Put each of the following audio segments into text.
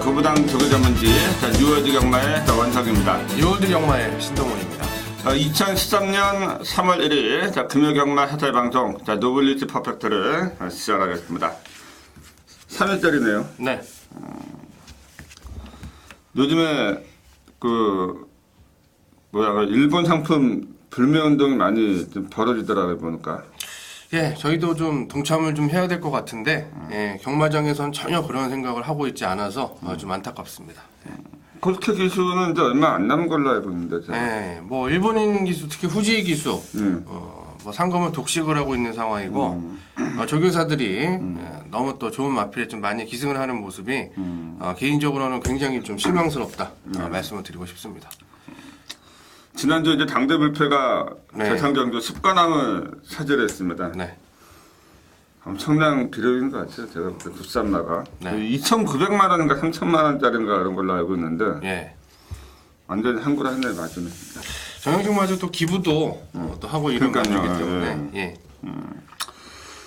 구부당 투기 전문지 뉴월드 경마의 원석입니다. 뉴월드 경마의 신동훈입니다. 2013년 3월 1일 금요 경마 사설 방송 노블리티 퍼펙트를 시작하겠습니다. 3일짜리네요. 네. 요즘에 일본 상품 불매 운동이 많이 좀 벌어지더라고요, 보니까. 예, 저희도 좀 동참을 좀 해야 될 것 같은데, 예, 경마장에선 전혀 그런 생각을 하고 있지 않아서 좀 안타깝습니다. 코스케 기수는 이제 얼마 안 남은 걸로 알고 있는데. 예, 뭐 일본인 기수, 특히 후지 기수, 뭐 상금을 독식을 하고 있는 상황이고, 조교사들이 너무 또 좋은 마필에 좀 많이 기승을 하는 모습이 개인적으로는 굉장히 좀 실망스럽다 말씀을 드리고 싶습니다. 지난주 이제 당대 불패가 네. 대상경주 10관왕을 차지했습니다. 네. 엄청난 기록인 것 같아요. 제가 볼 때 부산마가. 네. 2,900만 원인가 3,000만 원짜리인가 그런 걸로 알고 있는데 예. 완전히 한구라 했네, 맞으네. 정영식마저 또 기부도 또 하고 이런 그러니까요. 관계이기 때문에 예.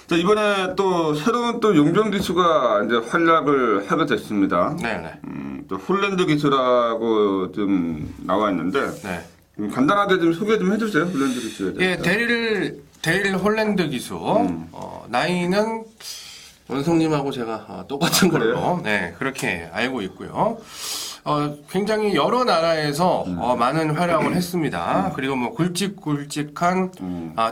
자, 이번에 또 새로운 또 용병 기수가 이제 활약을 하게 됐습니다. 네네. 또 홀랜드 기수라고 좀 나와 있는데 네. 간단하게 좀 소개 좀 해주세요. 홀랜드 기수에 대해서. 예, 데릴 홀랜드 기수. 나이는 원성님하고 제가 똑같은 걸로 네, 그렇게 알고 있고요. 굉장히 여러 나라에서 많은 활약을 했습니다. 그리고 뭐 굵직굵직한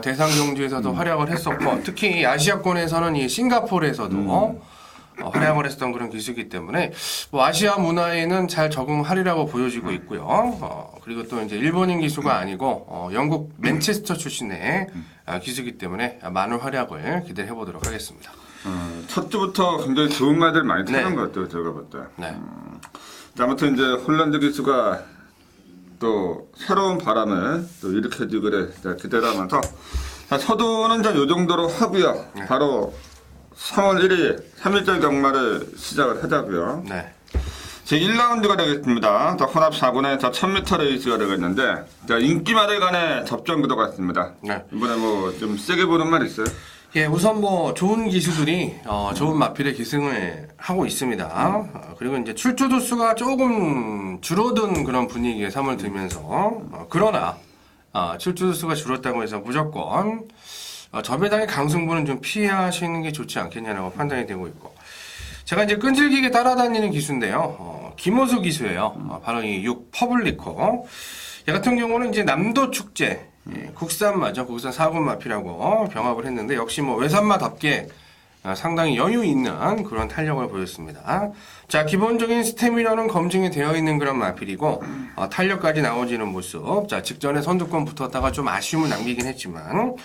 대상 경주에서도 활약을 했었고, 특히 아시아권에서는 이 싱가포르에서도 활약을 했었던 그런 기수이기 때문에 뭐 아시아 문화에는 잘 적응하리라고 보여지고 있고요. 그리고 또 이제 일본인 기수가 아니고 영국 맨체스터 출신의 기수이기 때문에 많은 활약을 기대해 보도록 하겠습니다. 첫 주부터 굉장히 좋은 말들 많이 타는 네. 것 같아요. 제가 볼 때. 네. 자, 아무튼 이제 홀란드 기수가 또 새로운 바람을 또 일으켜주기를 기대를 하면서 서두는 요 정도로 하고요. 바로 3월 1일 3일절 경마를 시작을 하자고요. 네. 제 1라운드가 되겠습니다. 혼합 4군의 1000m 레이스가 되겠는데 인기말을 간의 접전 구도가 있습니다. 네. 이번에 뭐 좀 세게 보는 말 있어요? 예, 우선 뭐 좋은 기수들이 좋은 마필의 기승을 하고 있습니다. 그리고 이제 출조도 수가 조금 줄어든 그런 분위기에 3을 들면서 그러나 출조도 수가 줄었다고 해서 무조건 저배당의 강승부는 좀 피하시는 게 좋지 않겠냐라고 판단이 되고 있고, 제가 이제 끈질기게 따라다니는 기수인데요. 김호수 기수예요. 바로 이 6 퍼블리코. 얘 같은 경우는 이제 남도 축제 국산마죠. 국산 4군 마피라고 병합을 했는데 역시 뭐 외산마답게 상당히 여유 있는 그런 탄력을 보였습니다. 자, 기본적인 스태미너는 검증이 되어 있는 그런 마필이고 탄력까지 나오지는 모습. 자, 직전에 선두권 붙었다가 좀 아쉬움을 남기긴 했지만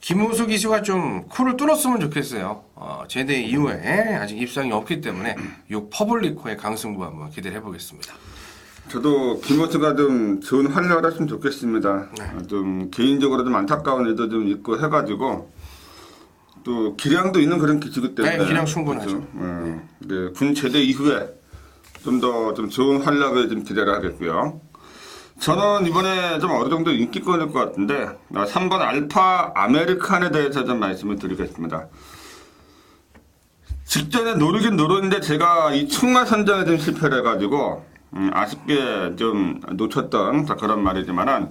김우수 기수가 좀 코를 뚫었으면 좋겠어요. 제대 이후에 아직 입상이 없기 때문에 6 퍼블리코의 강승부 한번 기대를 해보겠습니다. 저도 김호수가 좀 좋은 활약을 했으면 좋겠습니다. 네. 좀 개인적으로 좀 안타까운 일도 좀 있고 해가지고 또 기량도 있는 그런 기수기 때문에 네, 기량 충분하죠. 네, 군 제대 이후에 좀 더 좀 좋은 활약을 좀 기대를 하겠고요. 저는 이번에 좀 어느 정도 인기권일 것 같은데 3번 알파 아메리칸에 대해서 좀 말씀을 드리겠습니다. 직전에 노리긴 노렸는데 제가 이 충마 선정에 좀 실패를 해가지고 아쉽게 좀 놓쳤던 그런 말이지만은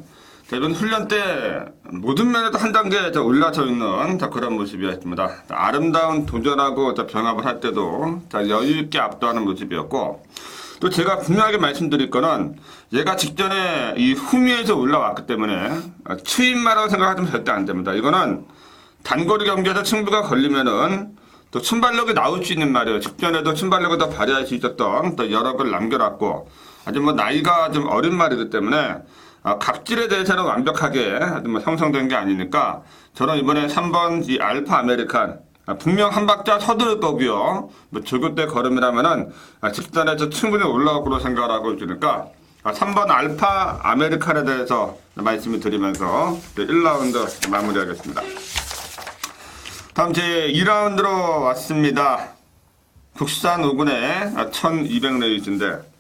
이번 훈련 때 모든 면에도 한 단계 올라서 있는 그런 모습이었습니다. 아름다운 도전하고 병합을 할 때도 여유 있게 압도하는 모습이었고, 또 제가 분명하게 말씀드릴 거는 얘가 직전에 이 후미에서 올라왔기 때문에 추임마라고 생각하면 절대 안 됩니다. 이거는 단거리 경기에서 승부가 걸리면은 또 순발력이 나올 수 있는 말이에요. 직전에도 순발력을 더 발휘할 수 있었던 또 여러 걸 남겨놨고, 아주 뭐 나이가 좀 어린 말이기 때문에 갑질에 대해서는 완벽하게 아주 뭐 형성된 게 아니니까 저는 이번에 3번 이 알파 아메리칸 분명 한 박자 서두를 거고요. 뭐 조교 때 걸음이라면은 직전에서 충분히 올라올 거로 생각을 하고 있으니까 3번 알파 아메리칸에 대해서 말씀을 드리면서 1라운드 마무리하겠습니다. 다음 제 2라운드로 왔습니다. 국산 5군의 1200 레이즈인데,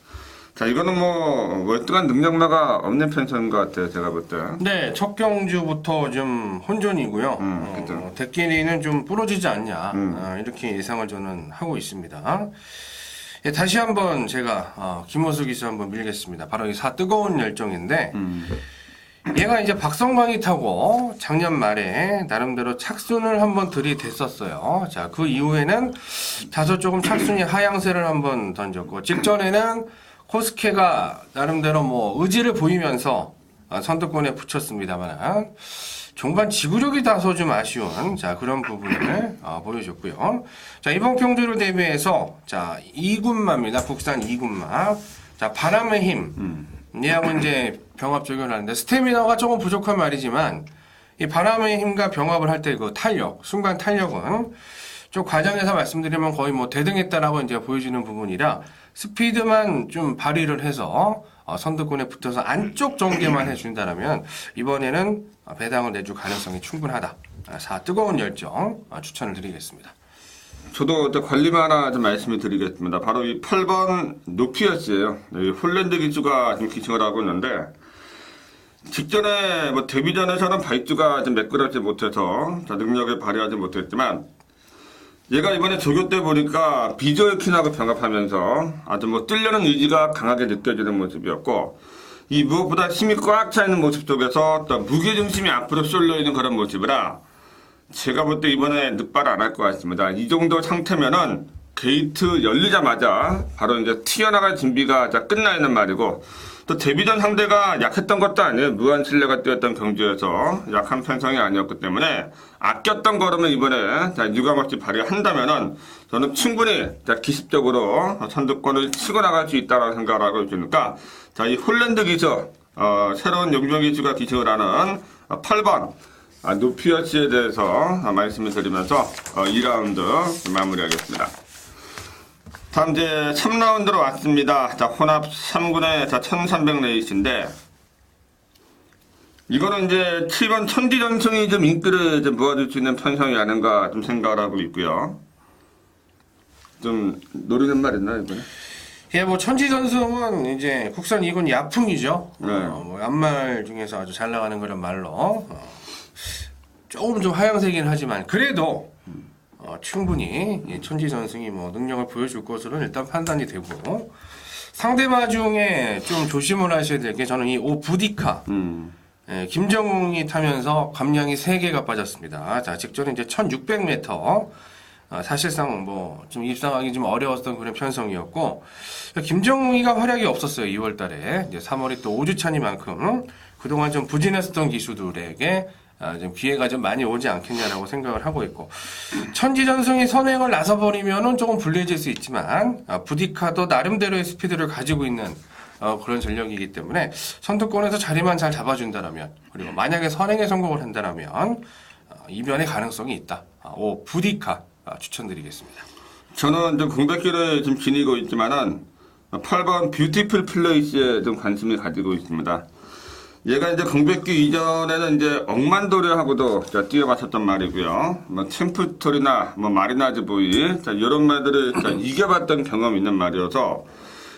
자, 이거는 뭐 월등한 능력마가 없는 편인 것 같아요. 제가 볼 때. 네, 첫 경주부터 좀 혼전이고요. 그죠. 대끼리는 좀 부러지지 않냐 이렇게 예상을 저는 하고 있습니다. 예, 다시 한번 제가 김호수 기수 한번 밀겠습니다. 바로 이 뜨거운 열정인데 얘가 이제 박성광이 타고 작년 말에 나름대로 착순을 한번 들이댔었어요. 자, 그 이후에는 다소 조금 착순이 하향세를 한번 던졌고 직전에는 코스케가 나름대로 뭐 의지를 보이면서 선두권에 붙였습니다만 종반 지구력이 다소 좀 아쉬운 자 그런 부분을 보여줬고요. 자 이번 경주를 대비해서 자 2군마입니다. 국산 2군마. 자 바람의 힘. 얘하고 이제 병합 적용을 하는데 스태미너가 조금 부족한 말이지만 이 바람의 힘과 병합을 할 때 그 탄력, 순간 탄력은 좀 과정에서 말씀드리면 거의 뭐 대등했다라고 이제 보여지는 부분이라 스피드만 좀 발휘를 해서 선두권에 붙어서 안쪽 전개만 해준다라면 이번에는 배당을 내줄 가능성이 충분하다. 뜨거운 열정 추천을 드리겠습니다. 저도 관리만 하나 좀 말씀을 드리겠습니다. 바로 이 8번 노피어스예요. 홀랜드 기수가 지금 기승을 하고 있는데 직전에 뭐 데뷔전에서는 바이트가 좀 매끄럽지 못해서 능력을 발휘하지 못했지만 얘가 이번에 조교 때 보니까 비주얼 퀸하고 병합하면서 아주 뭐 뜰려는 의지가 강하게 느껴지는 모습이었고 이 무엇보다 힘이 꽉 차 있는 모습 속에서 또 무게중심이 앞으로 쏠려 있는 그런 모습이라 제가 볼 때 이번에 늑발 안 할 것 같습니다. 이 정도 상태면은 게이트 열리자마자 바로 이제 튀어나갈 준비가 끝나 있는 말이고 또 데뷔전 상대가 약했던 것도 아니에요. 무한 신뢰가 뛰었던 경주에서 약한 편성이 아니었기 때문에 아꼈던 걸음을 이번에 유감없이 발휘한다면은 저는 충분히 기습적으로 선두권을 치고 나갈 수 있다고 생각을 하고 있으니까 이 홀랜드 기수 새로운 용병 기수가 기승을 하는 8번 노피어스에 대해서 말씀을 드리면서 2라운드 마무리하겠습니다. 다음 이제 3라운드로 왔습니다. 혼합 3군의 1300 레이스인데 이거는 이제 7번 천지전승이 좀 인기를 좀 모아줄 수 있는 편성이 아닌가 좀 생각을 하고 있고요. 좀 노리는 말 있나요, 이번에? 예, 뭐 천지전승은 이제 국산 2군 야풍이죠. 네. 뭐 앞말 중에서 아주 잘 나가는 그런 말로 조금 좀 하향세긴 하지만 그래도 충분히 천지전승이 뭐 능력을 보여줄 것으로는 일단 판단이 되고 상대마 중에 좀 조심을 하셔야 될 게 저는 이 부디카 김정웅이 타면서 감량이 3개가 빠졌습니다. 자 직전에 이제 1600m 사실상 뭐 좀 입상하기 좀 어려웠던 그런 편성이었고 김정웅이가 활약이 없었어요. 2월달에 이제 3월이 또 5주차니만큼 그동안 좀 부진했었던 기수들에게 좀 기회가 좀 많이 오지 않겠냐라고 생각을 하고 있고 천지전승이 선행을 나서버리면은 조금 불리해질 수 있지만 부디카도 나름대로의 스피드를 가지고 있는 그런 전력이기 때문에 선두권에서 자리만 잘 잡아준다라면 그리고 만약에 선행에 성공을 한다라면 이변의 가능성이 있다. 부디카 추천드리겠습니다. 저는 좀 공백기를 좀 지니고 있지만은 8번 뷰티풀 플레이스에 좀 관심을 가지고 있습니다. 얘가 이제 공백기 이전에는 이제 억만도리하고도 뛰어봤었단 말이고요. 뭐 챔프스토리나 뭐 마리나즈 보이 이런 말들을 이겨봤던 경험이 있는 말이어서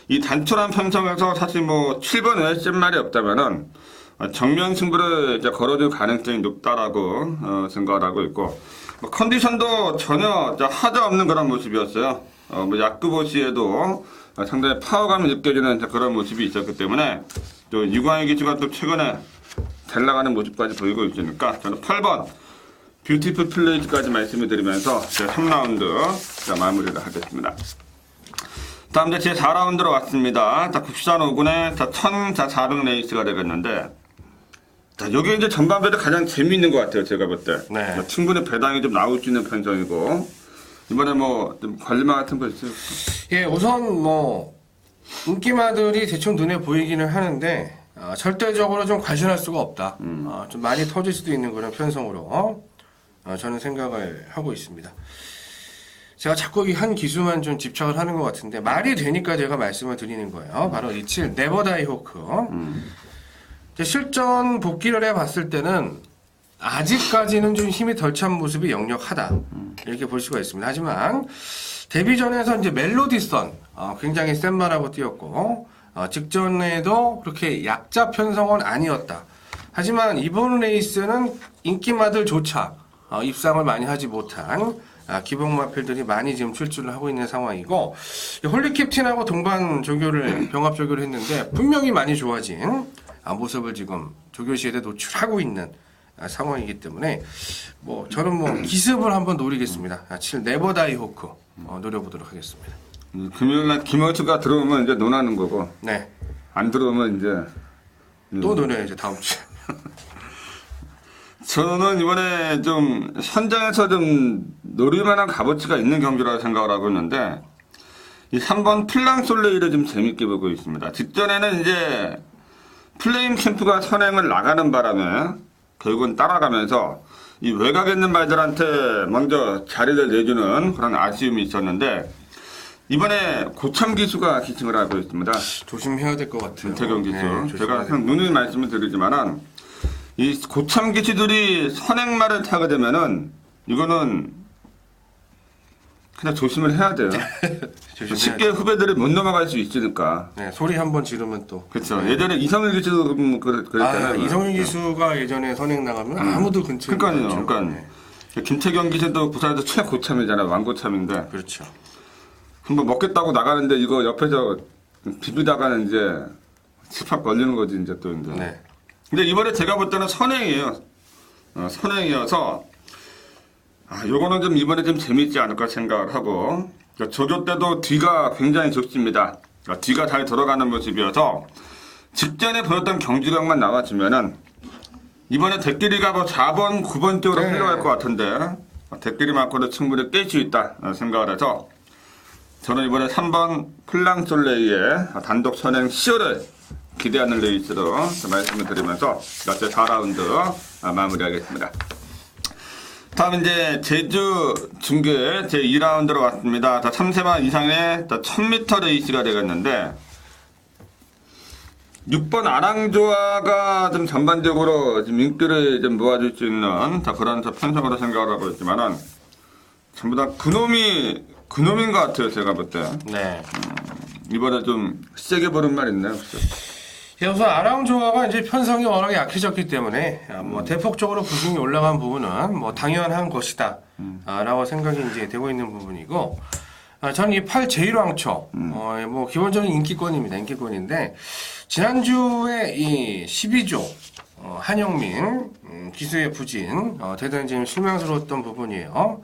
이 단촐한 편성에서 사실 뭐 7번 외에 쓴 말이 없다면은 정면 승부를 걸어줄 가능성이 높다라고 생각을 하고 있고 뭐 컨디션도 전혀 하자 없는 그런 모습이었어요. 뭐 야크보시에도 상당히 파워감이 느껴지는 그런 모습이 있었기 때문에 또 유광희 기수가 또 최근에 잘 나가는 모습까지 보이고 있으니까 저는 8번 뷰티풀 플레이즈까지 말씀을 드리면서 제 3라운드 마무리를 하겠습니다. 다음 이제 제 4라운드로 왔습니다. 국산 5군의 1400 레이스가 되겠는데 여기 이제 전반배도 가장 재미있는 것 같아요. 제가 볼 때. 네. 충분히 배당이 좀 나올 수 있는 편성이고 이번에 뭐 좀 관리만 같은 거 있어요? 예, 우선 뭐 인기마들이 대충 눈에 보이기는 하는데 절대적으로 좀 과신할 수가 없다. 좀 많이 터질 수도 있는 그런 편성으로 저는 생각을 하고 있습니다. 제가 자꾸 이 한 기수만 좀 집착을 하는 것 같은데 말이 되니까 제가 말씀을 드리는 거예요. 바로 이 7 네버다이 호크. 실전 복귀를 해봤을 때는 아직까지는 좀 힘이 덜 찬 모습이 역력하다 이렇게 볼 수가 있습니다. 하지만 데뷔전에서 이제 멜로디선 굉장히 센 말하고 뛰었고 직전에도 그렇게 약자 편성은 아니었다. 하지만 이번 레이스는 인기마들조차 입상을 많이 하지 못한 기복 마필들이 많이 지금 출주를 하고 있는 상황이고 홀리 캡틴하고 동반 조교를 병합 조교를 했는데 분명히 많이 좋아진 모습을 지금 조교 시에도 노출하고 있는 상황이기 때문에 뭐 저는 뭐 기습을 한번 노리겠습니다. 7 네버 다이 호크 노려보도록 하겠습니다. 금요일날 김어수가 들어오면 이제 논하는 거고 네. 안 들어오면 이제 또 노려야죠 다음 주에. 저는 이번에 좀 현장에서 좀 노릴만한 값어치가 있는 경기라고 생각을 하고 있는데 이 3번 플랑솔레이를 좀 재밌게 보고 있습니다. 직전에는 이제 플레임 캠프가 선행을 나가는 바람에 결국은 따라가면서 이 외곽에 있는 말들한테 먼저 자리를 내주는 그런 아쉬움이 있었는데 이번에 고참 기수가 기승을 하고 있습니다. 조심해야 될 것 같아요. 김태경 기수. 네, 제가 항상 누누이 말씀을 드리지만은 이 고참 기수들이 선행말을 타게 되면은 이거는 그냥 조심을 해야 돼요. 쉽게 후배들이 못 넘어갈 수 있으니까. 네, 소리 한번 지르면 또. 그렇죠. 예전에 이성일 기수도 그랬잖아요. 이성일 기수가 예전에 선행 나가면 아무도 근처에. 그러니까요. 그러니까 김태경 기수도 부산에서 최고참이잖아요. 왕고참인데. 그렇죠. 한번 먹겠다고 나가는데 이거 옆에서 비비다가는 이제 스팍 걸리는 거지 이제 또 이제. 네. 근데 이번에 제가 볼 때는 선행이에요. 선행이어서 요거는 좀 이번에 좀 재밌지 않을까 생각을 하고 조교 때도 뒤가 굉장히 좋습니다. 뒤가 잘 들어가는 모습이어서 직전에 보였던 경기력만 나와주면은 이번에 대끼리가 뭐 4번, 9번 쪽으로 네. 흘러갈 것 같은데 대끼리 맞고도 충분히 깰 수 있다 생각을 해서 저는 이번에 3번 플랑솔레이의 단독 선행 시효를 기대하는 레이스로 말씀을 드리면서 제 4라운드 마무리하겠습니다. 다음 이제 제주 중계 제 2라운드로 왔습니다. 3세마 이상의 1000m 레이스가 되겠는데 6번 아랑조아가 좀 전반적으로 좀 인기를 좀 모아줄 수 있는 그런 편성으로 생각을 하고 있지만은 전부 다 그놈인 것 같아요. 제가 볼 때. 네. 이번에 좀 세게 보는 말 있나요? 혹시? 예, 우선 아랑조아가 이제 편성이 워낙에 약해졌기 때문에 뭐 대폭적으로 부승이 올라간 부분은 뭐 당연한 것이다 라고 생각이 이제 되고 있는 부분이고 저는 이 8 제1왕초 뭐 기본적인 인기권입니다. 인기권인데 지난주에 이 12조 한영민 기수의 부진 대단히 지금 실망스러웠던 부분이에요.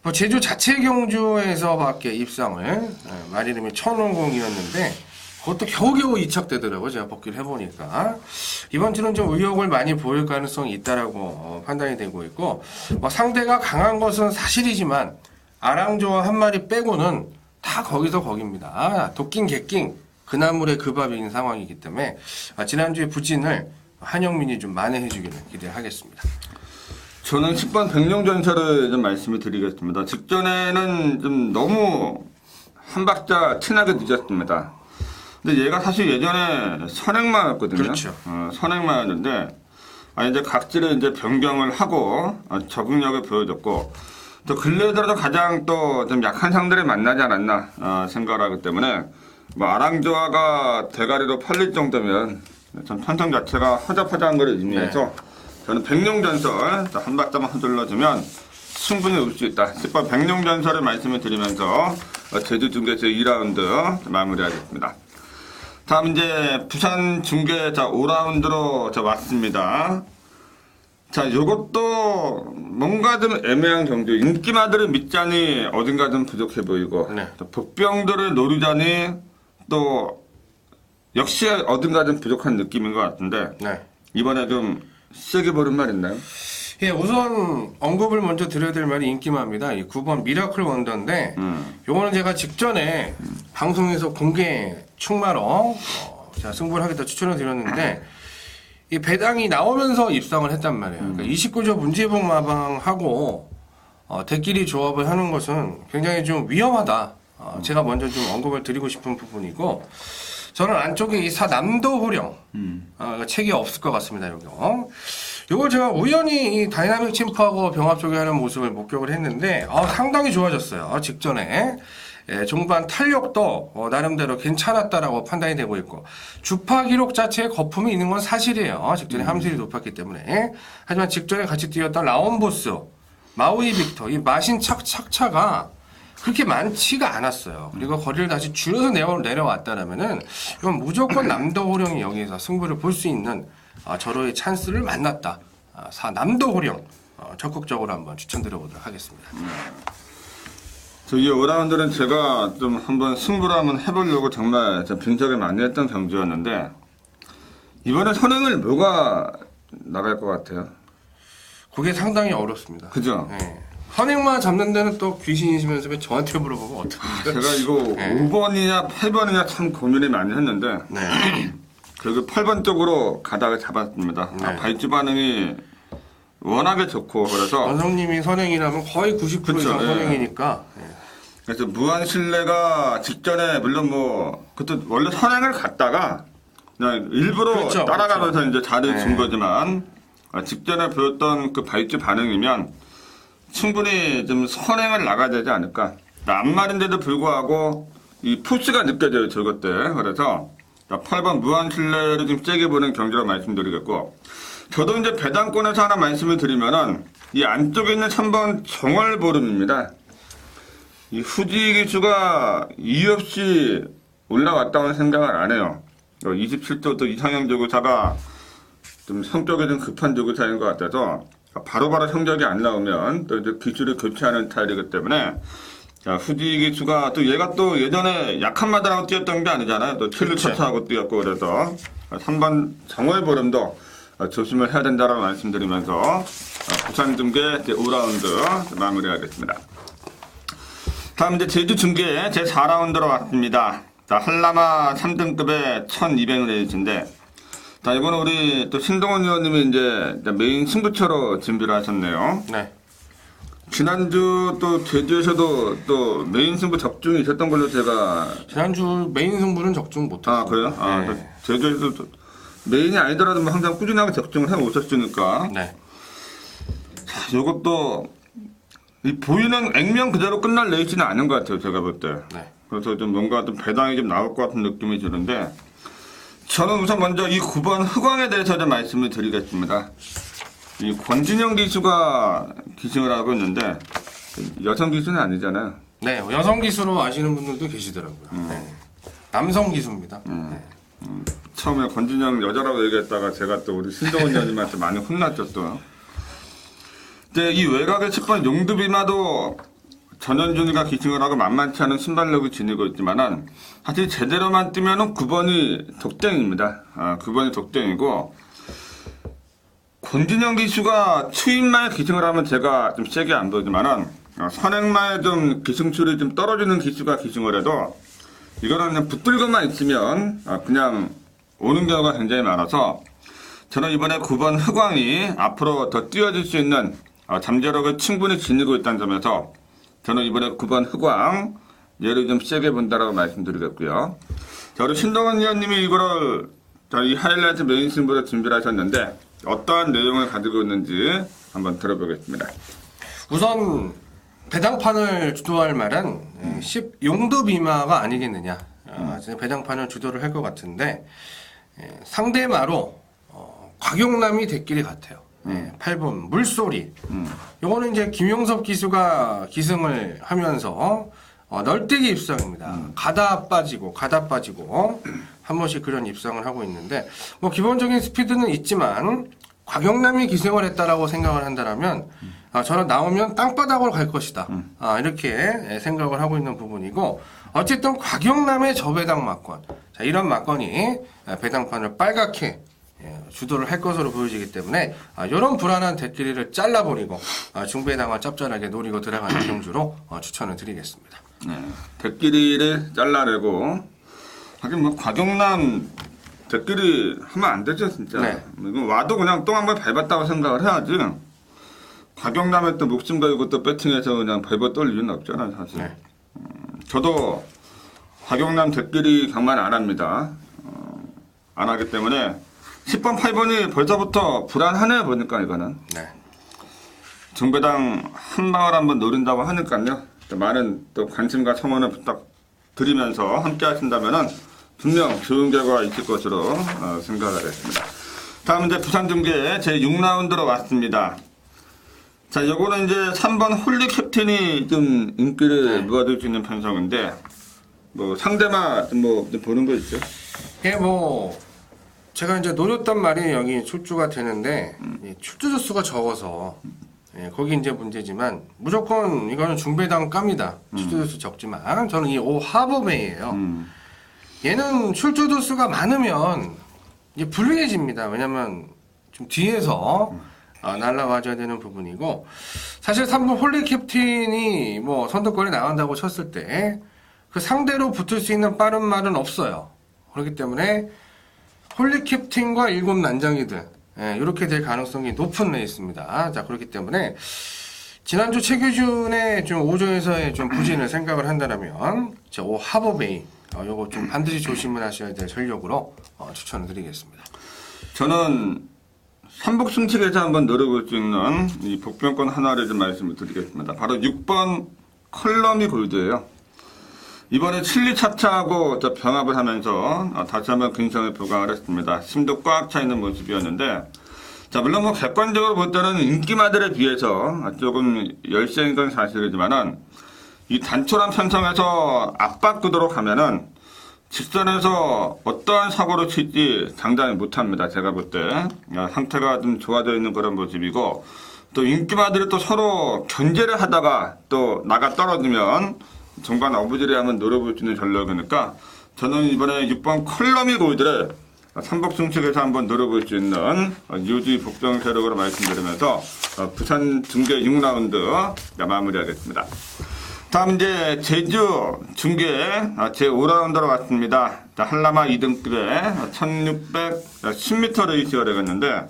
뭐 제주 자체 경주에서밖에 입상을 말 이름이 천원공이었는데 그것도 겨우겨우 이착되더라고요. 제가 복귀를 해보니까 이번 주는 좀 의욕을 많이 보일 가능성이 있다라고 판단이 되고 있고 뭐 상대가 강한 것은 사실이지만 아랑조와 한 마리 빼고는 다 거기서 거깁니다. 도끼 개낀 그나물의 그 밥인 상황이기 때문에 지난주에 부진을 한영민이 좀 만회해주기를 기대하겠습니다. 저는 10번 백령전설을 좀 말씀을 드리겠습니다. 직전에는 좀 너무 한 박자 티나게 늦었습니다. 근데 얘가 사실 예전에 선행마였거든요. 그렇죠. 선행마였는데 이제 각지를 이제 변경을 하고 적응력을 보여줬고 또 근래에 들어서 가장 또 좀 약한 상대를 만나지 않았나 생각을 하기 때문에 뭐 아랑조아가 대가리로 팔릴 정도면 전 편성 자체가 허접하다는 걸 의미해서 네. 저는 백령전설 한 박자만 흔들러주면 충분히 올 수 있다. 10번 백령전설을 말씀을 드리면서 제주 중계 제 2라운드 마무리하겠습니다. 다음 이제 부산 중계 5라운드로 왔습니다. 자, 요것도 뭔가 좀 애매한 경주. 인기마들을 믿자니 어딘가 좀 부족해 보이고, 네. 또 복병들을 노리자니 또 역시 어딘가 좀 부족한 느낌인 것 같은데, 네. 이번에 좀 세게 보는 말 있나요? 예, 우선 언급을 먼저 드려야 될 말이 인기마입니다. 이 9번 미라클 원더인데 요거는 제가 직전에 방송에서 공개 충마로 제가 승부를 하겠다 추천을 드렸는데 이 배당이 나오면서 입상을 했단 말이에요. 그러니까 29조 문제복 마방하고 대끼리 조합을 하는 것은 굉장히 좀 위험하다. 제가 먼저 좀 언급을 드리고 싶은 부분이고 저는 안쪽에 이 남도 호령 책이 없을 것 같습니다. 여기요. 요걸 제가 우연히 이 다이나믹 침프하고 병합 쪽에 하는 모습을 목격을 했는데 상당히 좋아졌어요. 직전에 종반 탄력도 나름대로 괜찮았다라고 판단이 되고 있고 주파 기록 자체에 거품이 있는 건 사실이에요. 직전에 함수율이 높았기 때문에 하지만 직전에 같이 뛰었던 라온보스 마우이 빅터 이 마신 착차가 그렇게 많지가 않았어요. 그리고 거리를 다시 줄여서 내려왔다라면은 이건 무조건 남도호령이 여기에서 승부를 볼 수 있는 절호의 찬스를 만났다. 남도호령 적극적으로 한번 추천드려보도록 하겠습니다. 이 5라운드는 제가 좀 한번 승부를 한번 해보려고 정말 빈적을 많이 했던 경주였는데 이번에 선행을 뭐가 나갈 것 같아요? 그게 상당히 어렵습니다. 그죠? 네. 선행만 잡는 데는 또 귀신이시면서 왜 저한테 물어보고 어떻게? 제가 이거 네. 5번이냐 8번이냐 참 고민을 많이 했는데 네. 결국 8번 쪽으로 가다가 잡았습니다. 네. 발주 반응이 워낙에 좋고 그래서 원성님이 선행이라면 거의 90% 그쵸, 이상 네. 선행이니까. 네. 그래서 무한실내가 직전에 물론 뭐 그때 원래 선행을 갔다가 그냥 일부러 그렇죠, 따라가면서 그렇죠. 이제 자리를 준 네. 거지만 직전에 보였던 그 발주 반응이면 충분히 좀 선행을 나가야 되지 않을까. 앞말인데도 불구하고 이 포스가 느껴져요, 저것 때. 그래서 8번 무한실내를 좀 세게 보는 경기라고 말씀드리겠고 저도 이제 배당권에서 하나 말씀을 드리면은 이 안쪽에 있는 3번 정월보름입니다. 이 후지 기수가 이유 없이 올라왔다고는 생각을 안 해요. 27조 또 이상형 조교사가 좀 성격이 좀 급한 조교사인 것 같아서 바로바로 성적이 안 나오면 또 이제 기수를 교체하는 스타일이기 때문에 후지 기수가 또 얘가 또 예전에 약한 마다라고 뛰었던 게 아니잖아요. 또 칠루 그렇죠. 차차하고 뛰었고 그래서 3번 정월보름도 조심을 해야 된다라고 말씀드리면서 부산 중계 5라운드 마무리하겠습니다. 다음 이제 제주 중계 제 4라운드로 왔습니다. 한라마 3등급의 1200레이스인데 이거는 우리 또 신동원 의원님이 이제 메인 승부처로 준비를 하셨네요. 네. 지난주 또 제주에서도 또 메인 승부 적중이 있었던 걸로 제가 지난주 메인 승부는 적중 못했어요. 그래요? 네. 제주에서도 메인이 아니더라도 뭐 항상 꾸준하게 적중을 해 오셨으니까 네. 이것도 이 보이는 액면 그대로 끝날 레이스는 아닌 것 같아요, 제가 볼 때. 네. 그래서 좀 뭔가 좀 배당이 좀 나올 것 같은 느낌이 드는데, 저는 우선 먼저 이 9번 흑왕에 대해서 좀 말씀을 드리겠습니다. 이 권진영 기수가 기승을 하고 있는데, 여성 기수는 아니잖아요. 네, 여성 기수로 아시는 분들도 계시더라고요. 네. 남성 기수입니다. 네. 처음에 권진영 여자라고 얘기했다가 제가 또 우리 신동원 의원님한테 많이 혼났죠, 또. 근데 이 외곽의 10번 용두비마도 전현준이가 기승을 하고 만만치 않은 순발력을 지니고 있지만은 사실 제대로만 뛰면은 9번이 독땡입니다. 9번이 독땡이고 권진영 기수가 추임마에 기승을 하면 제가 좀 세게 안 보지만은 선행마에 좀 기승출이 좀 떨어지는 기수가 기승을 해도 이거는 그냥 붙들고만 있으면 그냥 오는 경우가 굉장히 많아서 저는 이번에 9번 흑왕이 앞으로 더 뛰어질 수 있는 잠재력을 충분히 지니고 있다는 점에서 저는 이번에 9번 흑왕 얘를 좀 세게 본다라고 말씀드리겠고요. 우리 신동원 의원님이 이거를 이 하이라이트 메인 승부를 준비를 하셨는데 어떠한 내용을 가지고 있는지 한번 들어보겠습니다. 우선 배당판을 주도할 말은 10 용두비마가 아니겠느냐. 배당판을 주도를 할 것 같은데 상대마로 곽용남이 됐길이 같아요. 8번 물소리. 요거는 이제 김용섭 기수가 기승을 하면서 널뛰기 입상입니다. 가다 빠지고 한 번씩 그런 입상을 하고 있는데 뭐 기본적인 스피드는 있지만 곽용남이 기승을 했다라고 생각을 한다면 저는 나오면 땅바닥으로 갈 것이다. 이렇게 생각을 하고 있는 부분이고 어쨌든 곽용남의 저배당 막권. 자, 이런 막권이 배당판을 빨갛게 주도를 할 것으로 보여지기 때문에 이런 불안한 대끼리를 잘라버리고 중배당을 짭짤하게 노리고 들어가는 경주로 추천을 드리겠습니다. 네, 대끼리를 잘라내고 하긴 뭐 곽용남 대끼리 하면 안 되죠 진짜. 네. 이거 와도 그냥 똥 한 번 밟았다고 생각을 해야지. 곽용남의 또 목숨 걸고 또 배팅해서 그냥 밟아 떨 이유는 없잖아요 사실. 네. 저도 곽용남 대끼리 강만 안 합니다. 안 하기 때문에 10번 8번이 벌써부터 불안하네요 보니까 이거는. 네. 중배당 한 방을 한번 노린다고 하니까요. 많은 또 관심과 성원을 부탁드리면서 함께 하신다면은 분명 좋은 결과가 있을 것으로 생각을 했습니다. 다음 이제 부산 중계 제 6라운드로 왔습니다. 자, 요거는 이제 3번 홀리 캡틴이 좀 인기를 모아줄 수 있는 편성인데, 뭐, 상대만 좀 보는 거 있죠? 이게 뭐, 제가 이제 노렸단 말이 여기 출주가 되는데, 이 출주조 수가 적어서, 예, 거기 이제 문제지만, 무조건 이거는 중배당 깝니다. 출주조 수 적지만, 저는 이 5 하버베이예요 얘는 출주조 수가 많으면, 이제 불리해집니다. 왜냐면, 좀 뒤에서, 날라와줘야 되는 부분이고, 사실 3번 홀리 캡틴이 뭐 선두권에 나간다고 쳤을 때, 그 상대로 붙을 수 있는 빠른 말은 없어요. 그렇기 때문에, 홀리 캡틴과 7 난장이들, 이렇게 될 가능성이 높은 레이스입니다. 자, 그렇기 때문에, 지난주 최규준의 좀 5조에서의 좀 부진을 생각을 한다면, 자, 5 하버베이, 요거 좀 반드시 조심을 하셔야 될 전력으로 추천을 드리겠습니다. 저는 삼복승책에서 한번 노려볼 수 있는 이 복병권 하나를 좀 말씀을 드리겠습니다. 바로 6번 컬럼이 골드예요. 이번에 칠리 차차하고 병합을 하면서 다시 한번 근성을 보강을 했습니다. 힘도 꽉 차 있는 모습이었는데, 자, 물론 뭐 객관적으로 볼 때는 인기마들에 비해서 조금 열세인 건 사실이지만은 이 단촐한 편성에서 압박구도로 가면은 직선에서 어떠한 사고를 칠지 장담이 못합니다. 제가 볼 때 상태가 좀 좋아져 있는 그런 모습이고, 또 인기마들이 또 서로 견제를 하다가 또 나가 떨어지면 정관 어부지리 한번 노려볼 수 있는 전력이니까 저는 이번에 6번 컬럼이 골드를 삼복승책에서 한번 노려볼 수 있는 유지 복병 세력으로 말씀드리면서 부산 중계 6라운드 마무리하겠습니다. 다음 이제 제주 중계 제 5라운드로 왔습니다. 자, 한라마 2등급에 1610m 레이스가 되겠는데,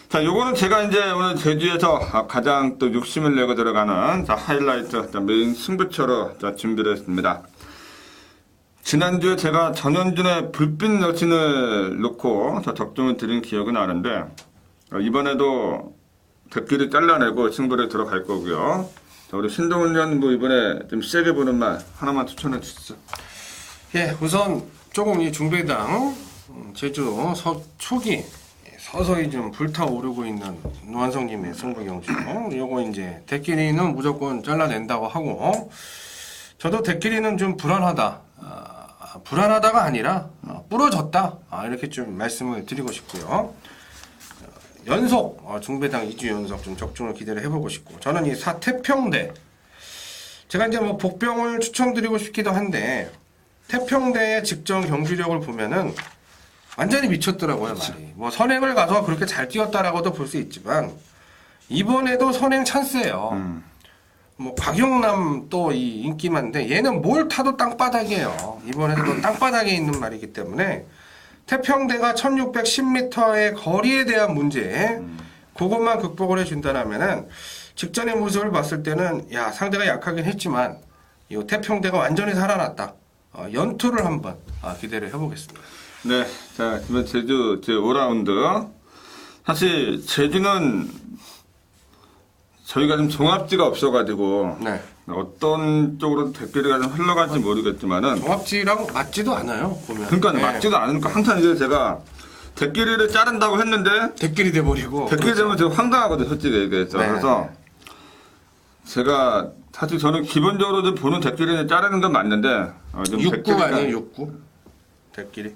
자, 요거는 제가 이제 오늘 제주에서 가장 또 욕심을 내고 들어가는 하이라이트 메인 승부처로 준비를 했습니다. 지난주에 제가 전현준의 불빛 여신을 놓고 적중을 드린 기억은 나는데, 이번에도 객기를 잘라내고 승부를 들어갈 거고요. 자, 우리 신동훈 님 뭐 이번에 좀 세게 보는 말 하나만 추천해 주시죠. 예, 우선 조금 이 중배당 제주 초기 서서히 좀 불타오르고 있는 노한성님의 승부 경주. 요거 이제 대끼리는 무조건 잘라낸다고 하고, 저도 대끼리는 좀 불안하다. 불안하다가 아니라 부러졌다. 이렇게 좀 말씀을 드리고 싶고요. 연속 중배당 2주 연속 좀 적중을 기대를 해보고 싶고, 저는 이 태평대, 제가 이제 뭐 복병을 추천드리고 싶기도 한데 태평대의 직전 경주력을 보면은 완전히 미쳤더라고요. 말이 뭐 선행을 가서 그렇게 잘 뛰었다라고도 볼 수 있지만 이번에도 선행 찬스예요. 뭐 곽용남 또 이 인기만데 얘는 뭘 타도 땅바닥이에요. 이번에도 땅바닥에 있는 말이기 때문에 태평대가 1610m의 거리에 대한 문제, 그것만 극복을 해준다면은 직전의 모습을 봤을 때는 야, 상대가 약하긴 했지만 이 태평대가 완전히 살아났다. 연투를 한번 기대를 해보겠습니다. 네, 자, 이번 제주 제 5라운드. 사실 제주는 저희가 좀 종합지가 없어가지고 네. 어떤 쪽으로 댓글이 좀 흘러갈지 모르겠지만은 종합지랑 맞지도 않아요. 보면. 그러니까 네. 맞지도 않으니까 항상 이제 제가 댓글을 자른다고 했는데 댓글이 돼버리고. 댓글이 되면 제가 황당하거든요, 솔직히 얘기해서. 네. 그래서 제가 사실 저는 기본적으로 좀 보는 댓글을 자르는 건 맞는데 좀 69 아니에요? 69? 댓글이.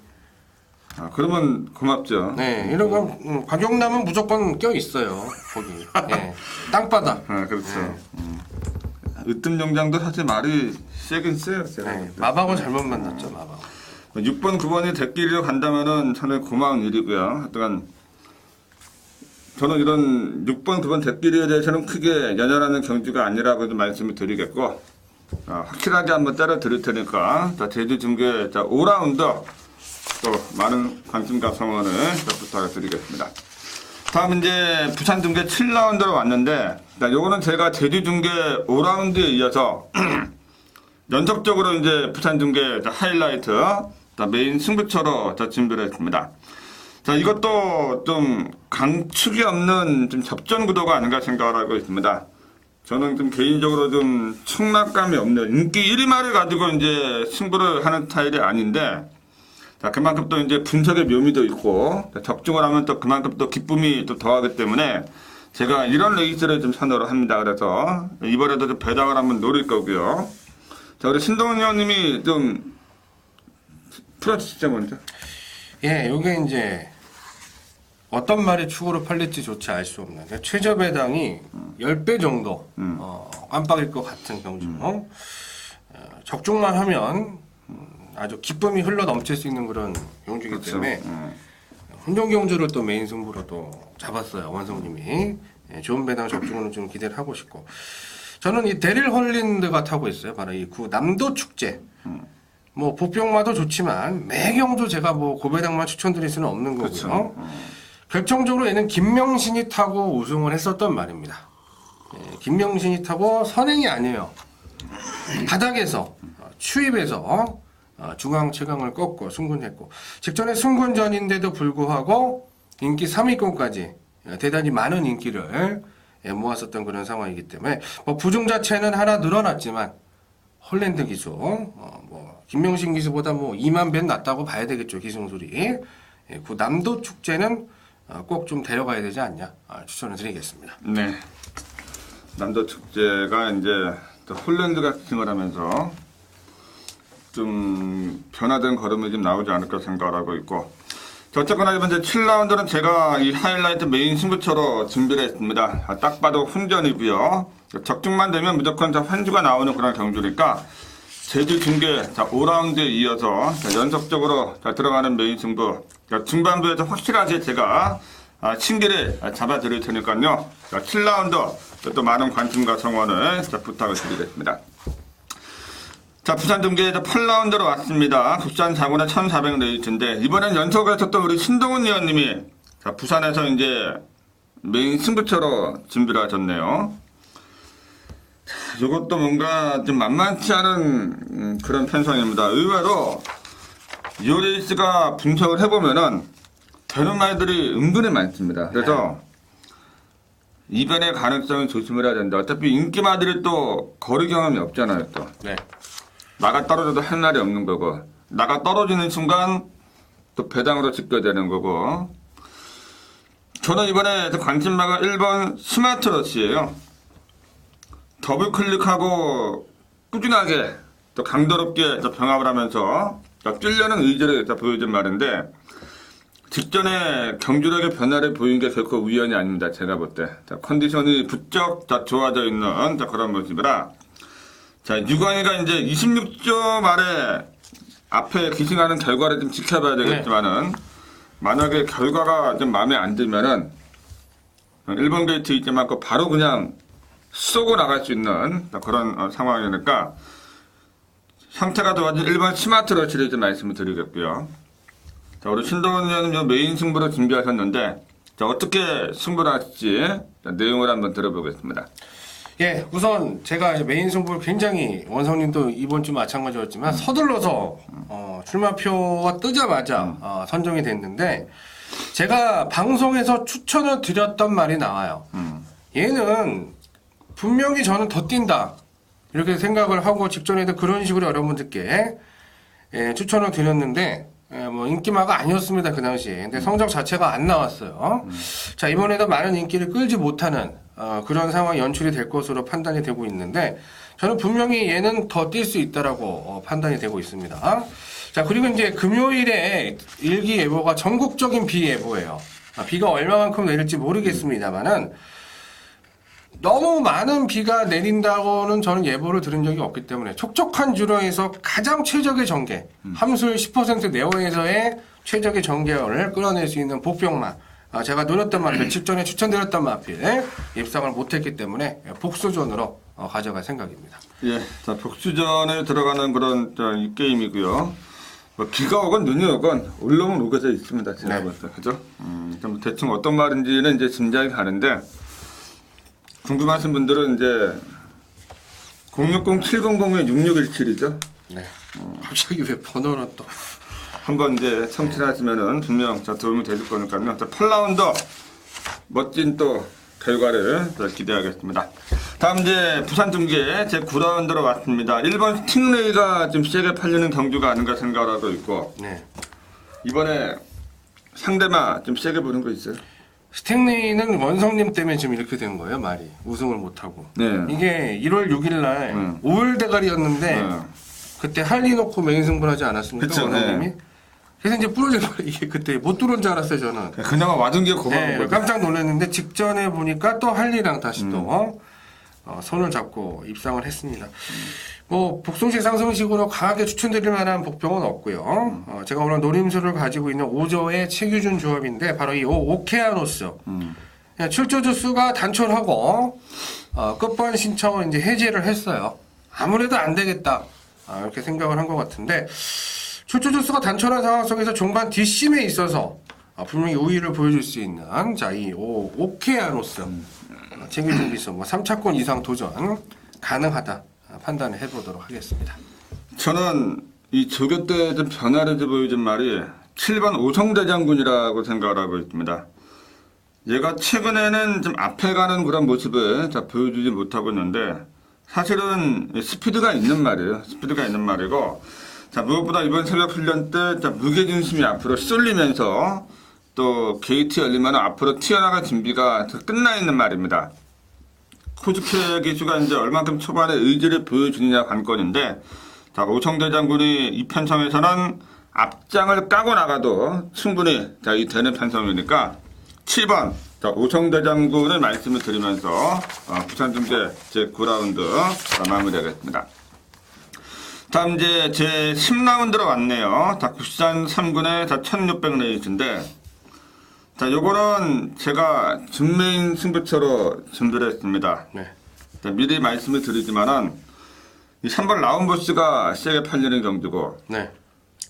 그러면 고맙죠. 네, 이런 거 곽용남은 무조건 껴 있어요. 거기. 예. 땅바닥. 그렇죠. 으뜸 용장도 사실 말이 세긴 세요. 제가. 네, 마방을 잘못 만났죠, 마방. 6번, 9번이 대끼리로 간다면은 저는 고마운 일이고요. 하여간 저는 이런 6번, 9번 대끼리에 대해서는 크게 연연하는 경주가 아니라고도 말씀을 드리겠고, 확실하게 한번 따라 드릴 테니까, 자, 제주 중계 5라운드 또 많은 관심과 성원을 부탁드리겠습니다. 다음 이제 부산 중계 7라운드로 왔는데, 요거는 제가 제주 중계 5라운드에 이어서 연속적으로 이제 부산 중계 하이라이트 메인 승부처로 준비를 했습니다. 자, 이것도 좀 강축이 없는 좀 접전 구도가 아닌가 생각을 하고 있습니다. 저는 좀 개인적으로 좀 충막감이 없는 인기 1위마를 가지고 이제 승부를 하는 스타일이 아닌데, 자, 그만큼 또 이제 분석의 묘미도 있고, 적중을 하면 또 그만큼 또 기쁨이 또 더하기 때문에, 제가 이런 레이스를 좀 선호를 합니다. 그래서 이번에도 좀 배당을 한번 노릴 거고요. 자, 우리 신동훈 의원님이 좀 풀어주시죠, 먼저. 예, 요게 이제 어떤 말이 축으로 팔릴지조차 알 수 없는 최저 배당이 10배 정도 깜빡일 것 같은 경주. 적중만 하면 아주 기쁨이 흘러 넘칠 수 있는 그런 경주이기 그렇죠. 때문에 혼종 경주를 또 메인 승부로 또 잡았어요, 원성님이. 예, 좋은 배당 적중을 좀 기대를 하고 싶고, 저는 이 데릴 홀린드가 타고 있어요. 바로 이 구 남도 축제. 뭐 보병마도 좋지만 매 경주 제가 뭐 고배당만 추천드릴 수는 없는 거고요. 그렇죠. 결정적으로 얘는 김명신이 타고 우승을 했었던 말입니다. 예, 김명신이 타고 선행이 아니에요. 바닥에서 추입해서 중앙 최강을 꺾고 승군했고, 직전에 승군전인데도 불구하고 인기 3위권까지 대단히 많은 인기를 모았었던 그런 상황이기 때문에 뭐 부중 자체는 하나 늘어났지만 홀랜드 기수, 뭐 김명신 기수보다 뭐 2만 배 낫다고 봐야 되겠죠, 기승술이. 그 남도 축제는 꼭 좀 데려가야 되지 않냐, 추천을 드리겠습니다. 네. 남도 축제가 이제 또 홀랜드가 기승을 하면서 좀 변화된 걸음이 좀 나오지 않을까 생각을 하고 있고, 자, 어쨌거나 이번 7라운드는 제가 이 하이라이트 메인 승부처로 준비를 했습니다. 딱 봐도 훈전이고요. 적중만 되면 무조건 환주가 나오는 그런 경주니까 제주 중계 5라운드에 이어서 연속적으로 들어가는 메인 승부, 중반부에서 확실하게 제가 신기를 잡아드릴 테니까요. 7라운드 또 많은 관심과 성원을 부탁을 드리겠습니다. 자, 부산 등계에서 8라운드로 왔습니다. 국산 4군의 1400 레이트인데, 이번엔 연속해서 또 우리 신동훈 의원님이 부산에서 이제 메인 승부처로 준비를 하셨네요. 자, 이것도 뭔가 좀 만만치 않은 그런 편성입니다. 의외로 이 레이스가 분석을 해보면은 되는 말들이 은근히 많습니다. 그래서 이변의 가능성을 조심을 해야 된다. 어차피 인기마들이 또 거리 경험이 없잖아요, 또. 네. 나가 떨어져도 할 날이 없는 거고, 나가 떨어지는 순간 또 배당으로 찍게 되는 거고. 저는 이번에 관심마가 1번 스마트러시예요. 더블 클릭하고 꾸준하게 또 강도롭게 또 병합을 하면서 뛰려는 의지를 보여준 말인데, 직전에 경주력의 변화를 보인 게 결코 우연이 아닙니다. 제가 볼 때. 컨디션이 부쩍 좋아져 있는 그런 모습이라, 자, 유광이가 이제 26조 말에 앞에 기승하는 결과를 좀 지켜봐야 되겠지만은, 만약에 결과가 좀 마음에 안 들면은, 1번 게이트 있지 않고 바로 그냥 쏘고 나갈 수 있는 그런 상황이니까, 상태가 좋아진 1번 스마트 러시를 좀 말씀을 드리겠고요. 자, 우리 신동훈 의원님 메인 승부로 준비하셨는데, 자, 어떻게 승부를 하실지 내용을 한번 들어보겠습니다. 예, 우선 제가 이제 메인 승부를 굉장히, 원성님도 이번 주 마찬가지였지만 서둘러서 출마표가 뜨자마자 선정이 됐는데, 제가 방송에서 추천을 드렸던 말이 나와요. 얘는 분명히 저는 더 뛴다, 이렇게 생각을 하고 직전에도 그런 식으로 여러분들께 추천을 드렸는데, 뭐 인기마가 아니었습니다, 그 당시에. 근데 성적 자체가 안 나왔어요. 자, 이번에도 많은 인기를 끌지 못하는 그런 상황이 연출이 될 것으로 판단이 되고 있는데, 저는 분명히 얘는 더 뛸 수 있다라고 판단이 되고 있습니다. 자, 그리고 이제 금요일에 일기예보가 전국적인 비예보예요. 비가 얼마만큼 내릴지 모르겠습니다만은, 너무 많은 비가 내린다고는 저는 예보를 들은 적이 없기 때문에, 촉촉한 주로에서 가장 최적의 전개, 함수율 10% 내외에서의 최적의 전개를 끌어낼 수 있는 복병만, 제가 노렸던 마필, 직전에 추천드렸던 마필 입상을 못했기 때문에 복수전으로 가져갈 생각입니다. 예, 자, 복수전에 들어가는 그런 이 게임이고요. 뭐 비가 오건 눈이 오건 올라오면 오게져 있습니다. 제가 네. 볼 때, 그죠? 좀 대충 어떤 말인지는 이제 짐작이 가는데, 궁금하신 분들은 이제 060-700-6617이죠. 네. 갑자기 왜 번호는 또. 한번 이제 청취를 하시면은 분명 도움이 되실 거니까요. 8라운드 멋진 또 결과를 기대하겠습니다. 다음 이제 부산 중계 제 9라운드로 왔습니다. 1번 스팅레이가 좀 세게 팔리는 경주가 아닌가 생각하고 있고, 네. 이번에 상대마 좀 세게 보는 거 있어요? 스탠리는 원성님 때문에 지금 이렇게 된 거예요, 말이. 우승을 못하고. 네. 이게 1월 6일 날 5월 대가리였는데 네. 그때 할리 놓고 메인 승부를 하지 않았습니까? 그쵸, 원성님이? 네. 그래서 이제 부러질 거 이게 그때 못 들어온 줄 알았어요, 저는. 그나마 와준 게 고마운 네, 거죠. 깜짝 놀랐는데 직전에 보니까 또 할리랑 다시 또 손을 잡고 입상을 했습니다. 뭐 복송식 상승식으로 강하게 추천드릴 만한 복병은 없고요. 제가 오늘 노림수를 가지고 있는 5조의 최규준 조합인데 바로 이 오케아노스. 그냥 출조주 수가 단촐하고 끝번 신청을 이제 해제를 했어요. 아무래도 안 되겠다 이렇게 생각을 한 것 같은데 출조주 수가 단촐한 상황 속에서 종반 뒷심에 있어서 분명히 우위를 보여줄 수 있는 이 오케아노스 최규준 기수 3차권 이상 도전 가능하다 판단을 해보도록 하겠습니다. 저는 이 조교 때 좀 변화를 좀 보여준 말이 7번 오성대 장군이라고 생각을 하고 있습니다. 얘가 최근에는 좀 앞에 가는 그런 모습을 보여주지 못하고 있는데 사실은 스피드가 있는 말이에요. 스피드가 있는 말이고 무엇보다 이번 새벽 훈련 때 무게중심이 앞으로 쏠리면서 또 게이트 열리면 앞으로 튀어나갈 준비가 끝나 있는 말입니다. 코즈케 기수가 이제 얼만큼 초반에 의지를 보여주느냐 관건인데 오성대 장군이 이 편성에서는 앞장을 까고 나가도 충분히 이 되는 편성이니까 7번 오성대 장군을 말씀을 드리면서 부산중계 제9라운드 마무리하겠습니다. 다음 이제 제 10라운드로 왔네요. 국산 3군의 1600레이스인데 요거는 제가 준메인 승부처로 준비를 했습니다. 네. 미리 말씀을 드리지만은 이 3번 라운보스가 세게 팔리는 경주고 네.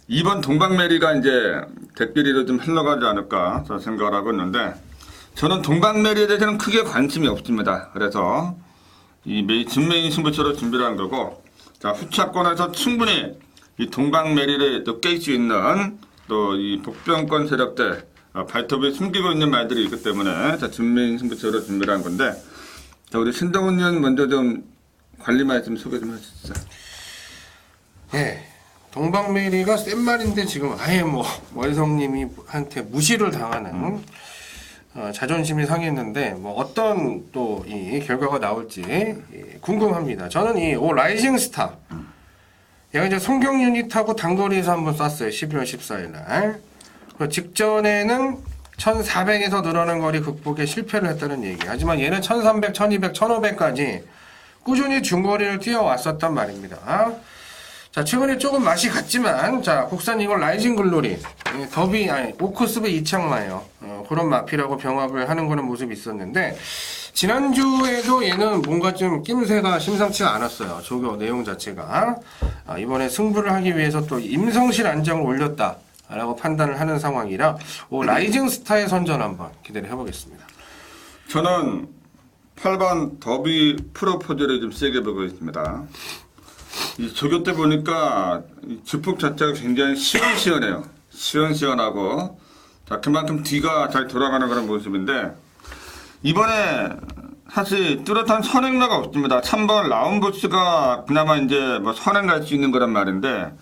2번 동방메리가 이제 대끼리로 좀 흘러가지 않을까 생각을 하고 있는데 저는 동방메리에 대해서는 크게 관심이 없습니다. 그래서 이 준메인 승부처로 준비를 한 거고 후차권에서 충분히 이 동방메리를 또 깰 수 있는 또 이 복병권 세력들 발톱에 숨기고 있는 말들이 있기 때문에 준메인 승부처로 준비를 한 건데 우리 신동훈 의원 먼저 좀 관리 말씀 소개 좀 해주시죠. 네. 동방메리가 센 말인데 지금 아예 원성님이 한테 무시를 당하는 자존심이 상했는데 어떤 또 이 결과가 나올지 궁금합니다. 저는 이 라이징 스타 얘가 이제 송경 유닛하고 단거리에서 한번 쐈어요. 12월 14일 날. 그 직전에는 1400에서 늘어난 거리 극복에 실패를 했다는 얘기. 하지만 얘는 1300, 1200, 1500까지 꾸준히 중거리를 뛰어왔었단 말입니다. 최근에 조금 맛이 갔지만, 국산 이걸 라이징 글로리, 더비, 오크스브 이창마예요. 그런 마피라고 병합을 하는 거는 모습이 있었는데, 지난주에도 얘는 뭔가 좀 낌새가 심상치가 않았어요. 조교 내용 자체가. 이번에 승부를 하기 위해서 또 임성실 안정을 올렸다. 라고 판단을 하는 상황이라, 라이징 스타의 선전 한번 기대를 해보겠습니다. 저는 8번 더비 프로포즈를 좀 세게 보고 있습니다. 이 조교 때 보니까 이 주폭 자체가 굉장히 시원시원해요. 시원시원하고 그만큼 뒤가 잘 돌아가는 그런 모습인데 이번에 사실 뚜렷한 선행마가 없습니다. 3번 라운보스가 그나마 이제 선행 갈 수 있는 거란 말인데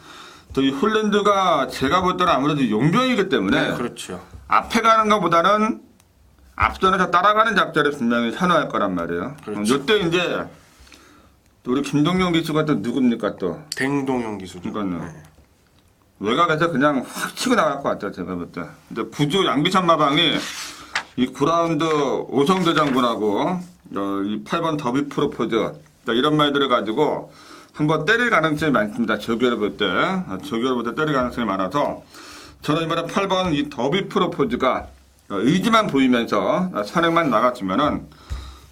또 이 홀랜드가 제가 볼 때는 아무래도 용병이기 때문에 네, 그렇죠. 앞에 가는 것보다는 앞선에서 따라가는 작전을 분명히 선호할 거란 말이에요. 그렇죠. 이때 이제 우리 김동영 기수가 또 누굽니까 또? 댕동영 기수죠. 그러니까요. 외곽에서 그냥 확 치고 나갈 것 같아요, 제가 볼 때. 근데 구조 양비찬 마방이 이 9라운드 오성대 장군하고 이 8번 더비 프로포즈 이런 말들을 가지고 한번 때릴 가능성이 많습니다. 조교를 볼 때. 조교를 볼 때 때릴 가능성이 많아서 저는 이번에 8번 이 더비 프로포즈가 의지만 보이면서 선행만 나갔으면은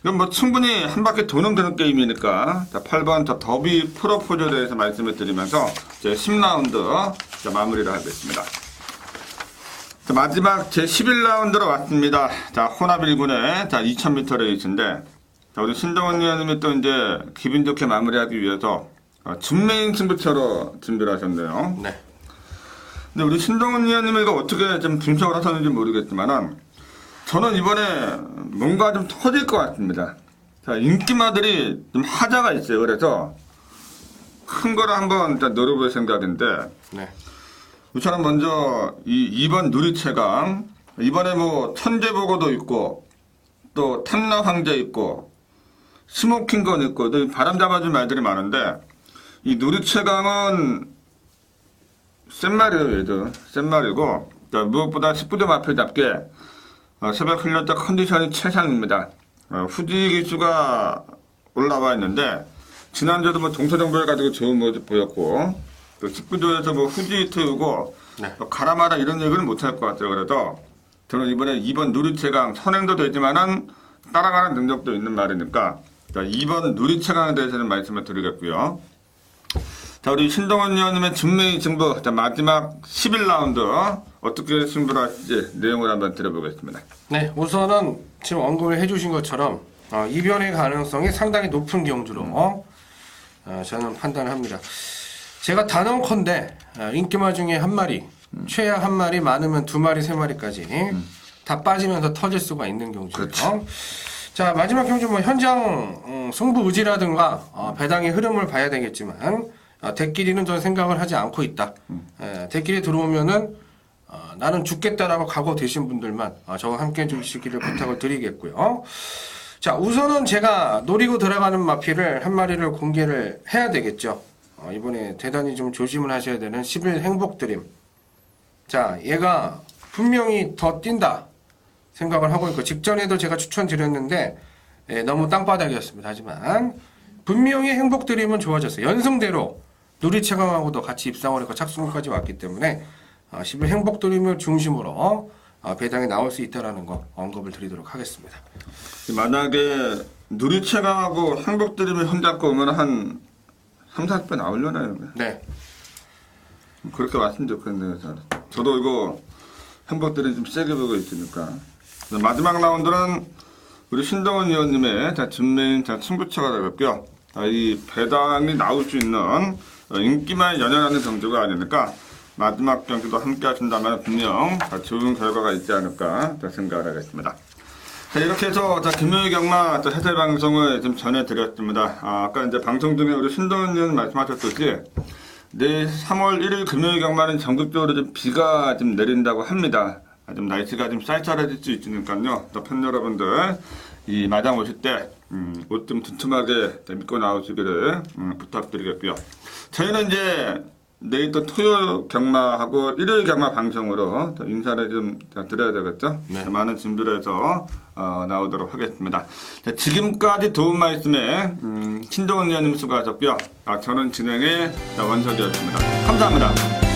이건 충분히 한 바퀴 도는 그런 게임이니까 8번 더비 프로포즈에 대해서 말씀을 드리면서 제 10라운드 마무리를 하겠습니다. 마지막 제 11라운드로 왔습니다. 혼합 1군의 2000m 레이스인데 우리 신동훈 의원님이 또 이제 기분 좋게 마무리하기 위해서 준메인 승부처로 준비를 하셨네요. 네. 근데 우리 신동훈 의원님이 이거 어떻게 좀 분석을 하셨는지 모르겠지만은 저는 이번에 뭔가 좀 터질 것 같습니다. 인기마들이 좀 하자가 있어요. 그래서 큰 거를 한번 노려볼 생각인데 네. 우선은 먼저 이 2번 누리최강 이번에 뭐 천재보고도 있고 또 탐라 황제 있고 스모킹건 있고 또 바람 잡아준 말들이 많은데 이 누리최강은 센 말이에요. 얘도 센 말이고 무엇보다 19점 앞에 잡게 새벽 훈련 때 컨디션이 최상입니다. 후지 기수가 올라와 있는데 지난주에도 뭐 동서정보를 가지고 좋은 모습 보였고 또 19조에서 뭐 후지 태우고 네. 가라마라 이런 얘기는 못할 것 같아요. 그래도 저는 이번에 2번 누리최강 선행도 되지만은 따라가는 능력도 있는 말이니까 2번 누리최강에 대해서는 말씀을 드리겠고요. 자, 우리 신동원 의원님의 준메이 승부 자, 마지막 11라운드 어떻게 승부를 하실지 내용을 한번 들어보겠습니다. 네, 우선은 지금 언급을 해주신 것처럼 이변의 가능성이 상당히 높은 경주로 저는 판단을 합니다. 제가 단언컨대 인기마 중에 한 마리, 최하 한 마리, 많으면 두 마리, 세 마리까지 다 빠지면서 터질 수가 있는 경주죠. 자, 마지막 경주 뭐 현장 승부 의지라든가 배당의 흐름을 봐야 되겠지만 대끼리는 저는 생각을 하지 않고 있다. 대끼리 들어오면은 나는 죽겠다라고 각오 되신 분들만 저와 함께 해주시기를 부탁을 드리겠고요. 자, 우선은 제가 노리고 들어가는 마피를 한 마리를 공개를 해야 되겠죠. 이번에 대단히 좀 조심을 하셔야 되는 11 행복드림. 자, 얘가 분명히 더 뛴다 생각을 하고 있고 직전에도 제가 추천드렸는데 너무 땅바닥이었습니다. 하지만 분명히 행복드림은 좋아졌어요. 연승대로 누리최강하고도 같이 입상을 했고 착승까지 왔기 때문에 11 행복드림을 중심으로 배당에 나올 수 있다는 거 언급을 드리도록 하겠습니다. 만약에 누리최강하고 행복드림을 손잡고 오면 한 3, 40배 나오려나요? 네. 그렇게 왔으면 좋겠네요. 저도 이거 행복드림 좀 세게 보고 있으니까. 마지막 라운드는 우리 신동원 의원님의 준메인 승부처가 되겠고요. 이 배당이 나올 수 있는 인기만 연연하는 경주가 아니니까 마지막 경기도 함께 하신다면 분명 좋은 결과가 있지 않을까 생각을 하겠습니다. 자, 이렇게 해서 금요일 경마 해설 방송을 좀 전해드렸습니다. 아까 이제 방송 중에 우리 신동현 의원 말씀하셨듯이 내일 3월 1일 금요일 경마는 전국적으로 좀 비가 좀 내린다고 합니다. 좀 날씨가 좀 쌀쌀해질 수 있으니까요. 또 팬 여러분들 이 마당 오실 때 옷 좀 두툼하게 입고 나오시기를 부탁드리겠고요. 저희는 이제 내일 또 토요일 경마하고 일요일 경마 방송으로 인사를 좀 드려야 되겠죠? 네. 많은 준비를 해서 나오도록 하겠습니다. 자, 지금까지 도움 말씀에 신동원 의원님 수고하셨고요. 저는 진행의 원석이었습니다. 감사합니다.